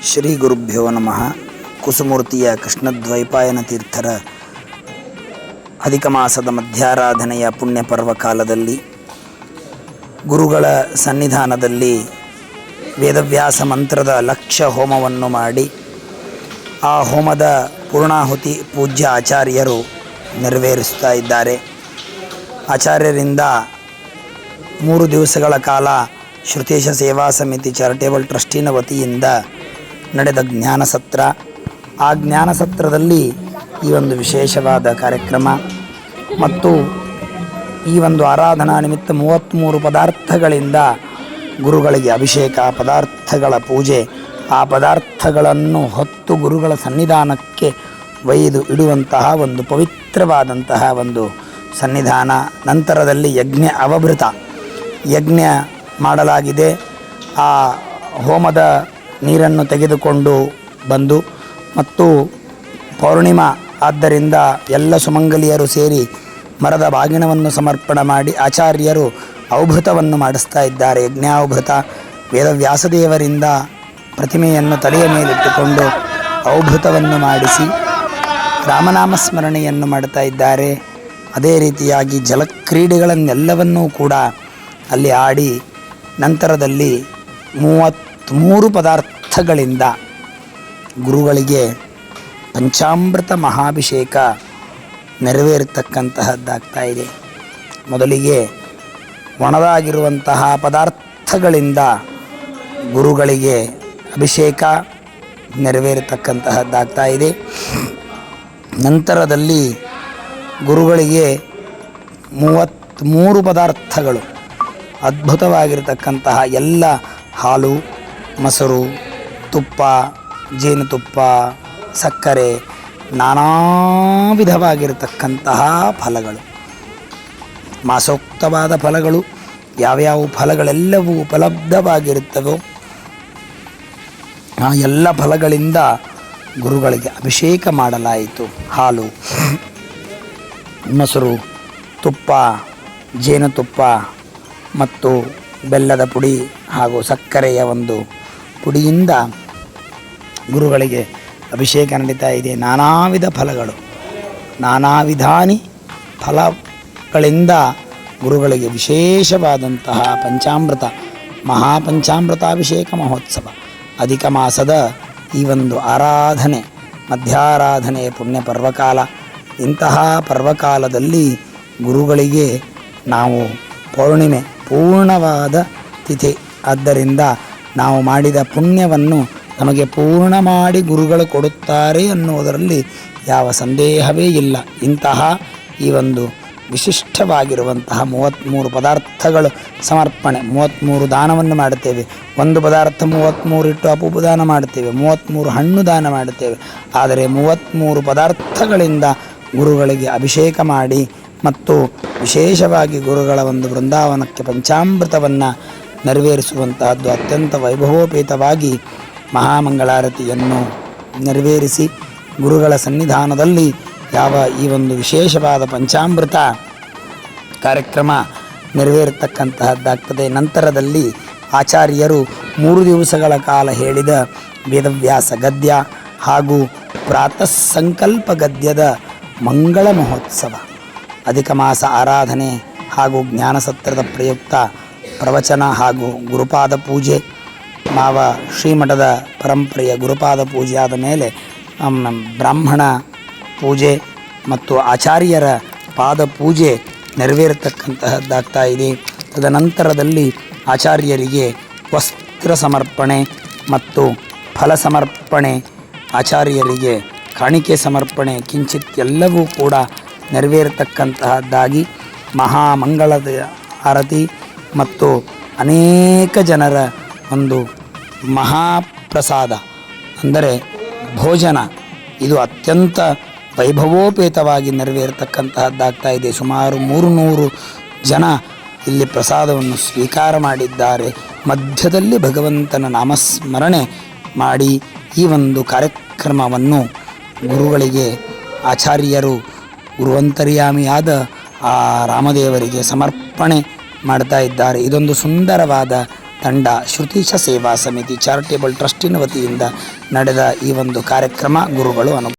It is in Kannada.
ಶ್ರೀ ಗುರುಭ್ಯೋ ನಮಃ. ಕುಸುಮೂರ್ತಿಯ ಕೃಷ್ಣದ್ವೈಪಾಯನ ತೀರ್ಥರ ಅಧಿಕ ಮಾಸದ ಮಧ್ಯಾರಾಧನೆಯ ಪುಣ್ಯ ಪರ್ವಕಾಲದಲ್ಲಿ ಗುರುಗಳ ಸನ್ನಿಧಾನದಲ್ಲಿ ವೇದವ್ಯಾಸ ಮಂತ್ರದ ಲಕ್ಷ ಹೋಮವನ್ನು ಮಾಡಿ ಆ ಹೋಮದ ಪೂರ್ಣಾಹುತಿ ಪೂಜ್ಯ ಆಚಾರ್ಯರು ನೆರವೇರಿಸ್ತಾ ಇದ್ದಾರೆ. ಆಚಾರ್ಯರಿಂದ 3 ದಿವಸಗಳ ಕಾಲ ಶ್ರುತೇಶ ಸೇವಾ ಸಮಿತಿ ಚಾರಿಟೇಬಲ್ ಟ್ರಸ್ಟಿನ ವತಿಯಿಂದ ನಡೆದ ಜ್ಞಾನಸತ್ರ. ಆ ಜ್ಞಾನಸತ್ರದಲ್ಲಿ ಈ ಒಂದು ವಿಶೇಷವಾದ ಕಾರ್ಯಕ್ರಮ ಮತ್ತು ಈ ಒಂದು ಆರಾಧನಾ ನಿಮಿತ್ತ 33 ಪದಾರ್ಥಗಳಿಂದ ಗುರುಗಳಿಗೆ ಅಭಿಷೇಕ, ಪದಾರ್ಥಗಳ ಪೂಜೆ, ಆ ಪದಾರ್ಥಗಳನ್ನು ಹೊತ್ತು ಗುರುಗಳ ಸನ್ನಿಧಾನಕ್ಕೆ ಒಯ್ದು ಇಡುವಂತಹ ಒಂದು ಪವಿತ್ರವಾದಂತಹ ಒಂದು ಸನ್ನಿಧಾನ. ನಂತರದಲ್ಲಿ ಯಜ್ಞ ಅವಭೃತ ಯಜ್ಞ ಮಾಡಲಾಗಿದೆ. ಆ ಹೋಮದ ನೀರನ್ನು ತೆಗೆದುಕೊಂಡು ಬಂದು ಮತ್ತು ಪೌರ್ಣಿಮಾ ಆದ್ದರಿಂದ ಎಲ್ಲ ಸುಮಂಗಲಿಯರು ಸೇರಿ ಮರದ ಬಾಗಿಣವನ್ನು ಸಮರ್ಪಣೆ ಮಾಡಿ ಆಚಾರ್ಯರು ಔಭೃತವನ್ನು ಮಾಡಿಸ್ತಾ ಇದ್ದಾರೆ. ಯಜ್ಞಾವಭೃತ ವೇದವ್ಯಾಸದೇವರಿಂದ ಪ್ರತಿಮೆಯನ್ನು ತಲೆಯ ಮೇಲಿಟ್ಟುಕೊಂಡು ಔಭೃತವನ್ನು ಮಾಡಿಸಿ ರಾಮನಾಮ ಸ್ಮರಣೆಯನ್ನು ಮಾಡ್ತಾ ಇದ್ದಾರೆ. ಅದೇ ರೀತಿಯಾಗಿ ಜಲಕ್ರೀಡೆಗಳನ್ನೆಲ್ಲವನ್ನೂ ಕೂಡ ಅಲ್ಲಿ ಆಡಿ ನಂತರದಲ್ಲಿ 33 ಪದಾರ್ಥಗಳಿಂದ ಗುರುಗಳಿಗೆ ಪಂಚಾಮೃತ ಮಹಾಭಿಷೇಕ ನೆರವೇರತಕ್ಕಂತಹದ್ದಾಗ್ತಾ ಇದೆ. ಮೊದಲಿಗೆ ಒಣದಾಗಿರುವಂತಹ ಪದಾರ್ಥಗಳಿಂದ ಗುರುಗಳಿಗೆ ಅಭಿಷೇಕ ನೆರವೇರತಕ್ಕಂತಹದ್ದಾಗ್ತಾ ಇದೆ. ನಂತರದಲ್ಲಿ ಗುರುಗಳಿಗೆ 33 ಪದಾರ್ಥಗಳು ಅದ್ಭುತವಾಗಿರತಕ್ಕಂತಹ ಎಲ್ಲ ಹಾಲು, ಮೊಸರು, ತುಪ್ಪ, ಜೇನುತುಪ್ಪ, ಸಕ್ಕರೆ, ನಾನಾ ವಿಧವಾಗಿರತಕ್ಕಂತಹ ಫಲಗಳು, ಮಾಸೋಕ್ತವಾದ ಫಲಗಳು, ಯಾವ್ಯಾವ ಫಲಗಳೆಲ್ಲವೂ ಉಪಲಬ್ಧವಾಗಿರುತ್ತವೋ ಆ ಎಲ್ಲ ಫಲಗಳಿಂದ ಗುರುಗಳಿಗೆ ಅಭಿಷೇಕ ಮಾಡಲಾಯಿತು. ಹಾಲು, ಮೊಸರು, ತುಪ್ಪ, ಜೇನುತುಪ್ಪ ಮತ್ತು ಬೆಲ್ಲದ ಪುಡಿ ಹಾಗೂ ಸಕ್ಕರೆಯ ಒಂದು ಪುಡಿಯಿಂದ ಗುರುಗಳಿಗೆ ಅಭಿಷೇಕ ನಡೀತಾ ಇದೆ. ನಾನಾ ವಿಧ ಫಲಗಳು, ನಾನಾ ವಿಧಾನಿ ಫಲಗಳಿಂದ ಗುರುಗಳಿಗೆ ವಿಶೇಷವಾದಂತಹ ಪಂಚಾಮೃತ ಮಹಾಪಂಚಾಮೃತಾಭಿಷೇಕ ಮಹೋತ್ಸವ ಅಧಿಕ ಮಾಸದ ಈ ಒಂದು ಆರಾಧನೆ ಮಧ್ಯಾರಾಧನೆಯ ಪುಣ್ಯ ಪರ್ವಕಾಲ. ಇಂತಹ ಪರ್ವಕಾಲದಲ್ಲಿ ಗುರುಗಳಿಗೆ ನಾವು ಪೌರ್ಣಿಮೆ ಪೂರ್ಣವಾದ ತಿಥಿ, ಆದ್ದರಿಂದ ನಾವು ಮಾಡಿದ ಪುಣ್ಯವನ್ನು ನಮಗೆ ಪೂರ್ಣ ಮಾಡಿ ಗುರುಗಳು ಕೊಡುತ್ತಾರೆ ಅನ್ನುವುದರಲ್ಲಿ ಯಾವ ಸಂದೇಹವೇ ಇಲ್ಲ. ಇಂತಹ ಈ ಒಂದು ವಿಶಿಷ್ಟವಾಗಿರುವಂತಹ 33 ಪದಾರ್ಥಗಳು ಸಮರ್ಪಣೆ, 33 ದಾನವನ್ನು ಮಾಡುತ್ತೇವೆ. ಒಂದು ಪದಾರ್ಥ 33 ಇಟ್ಟು ಅಪುಪದಾನ ಮಾಡುತ್ತೇವೆ, 33 ಹಣ್ಣು ದಾನ ಮಾಡುತ್ತೇವೆ. ಆದರೆ 33 ಪದಾರ್ಥಗಳಿಂದ ಗುರುಗಳಿಗೆ ಅಭಿಷೇಕ ಮಾಡಿ ಮತ್ತು ವಿಶೇಷವಾಗಿ ಗುರುಗಳ ಒಂದು ಬೃಂದಾವನಕ್ಕೆ ಪಂಚಾಮೃತವನ್ನು ನೆರವೇರಿಸುವಂತಹದ್ದು ಅತ್ಯಂತ ವೈಭವೋಪೇತವಾಗಿ ಮಹಾಮಂಗಳಾರತಿಯನ್ನು ನೆರವೇರಿಸಿ ಗುರುಗಳ ಸನ್ನಿಧಾನದಲ್ಲಿ ಯಾವ ಈ ಒಂದು ವಿಶೇಷವಾದ ಪಂಚಾಮೃತ ಕಾರ್ಯಕ್ರಮ ನೆರವೇರತಕ್ಕಂತಹದ್ದಾಗ್ತದೆ. ನಂತರದಲ್ಲಿ ಆಚಾರ್ಯರು 3 ದಿವಸಗಳ ಕಾಲ ಹೇಳಿದ ವೇದವ್ಯಾಸ ಗದ್ಯ ಹಾಗೂ ಪ್ರಾತಃ ಸಂಕಲ್ಪ ಗದ್ಯದ ಮಂಗಳ ಮಹೋತ್ಸವ ಅಧಿಕ ಮಾಸ ಆರಾಧನೆ ಹಾಗೂ ಜ್ಞಾನಸತ್ರದ ಪ್ರಯುಕ್ತ ಪ್ರವಚನ ಹಾಗೂ ಗುರುಪಾದ ಪೂಜೆ, ಮಾವ ಶ್ರೀಮಠದ ಪರಂಪರೆಯ ಗುರುಪಾದ ಪೂಜೆ ಆದ ಮೇಲೆ ಬ್ರಾಹ್ಮಣ ಪೂಜೆ ಮತ್ತು ಆಚಾರ್ಯರ ಪಾದ ಪೂಜೆ ನೆರವೇರತಕ್ಕಂತಹದ್ದಾಗ್ತಾ ಇದೆ. ತದನಂತರದಲ್ಲಿ ಆಚಾರ್ಯರಿಗೆ ವಸ್ತ್ರ ಸಮರ್ಪಣೆ ಮತ್ತು ಫಲ ಸಮರ್ಪಣೆ, ಆಚಾರ್ಯರಿಗೆ ಕಾಣಿಕೆ ಸಮರ್ಪಣೆ ಕಿಂಚಿತ್ ಎಲ್ಲವೂ ಕೂಡ ನೆರವೇರತಕ್ಕಂತಹದ್ದಾಗಿ ಮಹಾಮಂಗಳದ ಆರತಿ ಮತ್ತು ಅನೇಕ ಜನರ ಒಂದು ಮಹಾಪ್ರಸಾದ ಅಂದರೆ ಭೋಜನ ಇದು ಅತ್ಯಂತ ವೈಭವೋಪೇತವಾಗಿ ನೆರವೇರತಕ್ಕಂತಹದ್ದಾಗ್ತಾ ಇದೆ. ಸುಮಾರು 300 ಜನ ಇಲ್ಲಿ ಪ್ರಸಾದವನ್ನು ಸ್ವೀಕಾರ ಮಾಡಿದ್ದಾರೆ. ಮಧ್ಯದಲ್ಲಿ ಭಗವಂತನ ನಾಮಸ್ಮರಣೆ ಮಾಡಿ ಈ ಒಂದು ಕಾರ್ಯಕ್ರಮವನ್ನು ಗುರುಗಳಿಗೆ ಆಚಾರ್ಯರು ಗುರುವಂತರ್ಯಾಮಿಯಾದ ಆ ರಾಮದೇವರಿಗೆ ಸಮರ್ಪಣೆ ಮಾಡ್ತಾ ಇದ್ದಾರೆ. ಇದೊಂದು ಸುಂದರವಾದ ತಂಡ ಶ್ರುತೀಶ ಸೇವಾ ಸಮಿತಿ ಚಾರಿಟೇಬಲ್ ಟ್ರಸ್ಟಿನ ವತಿಯಿಂದ ನಡೆದ ಈ ಒಂದು ಕಾರ್ಯಕ್ರಮ ಗುರುಗಳು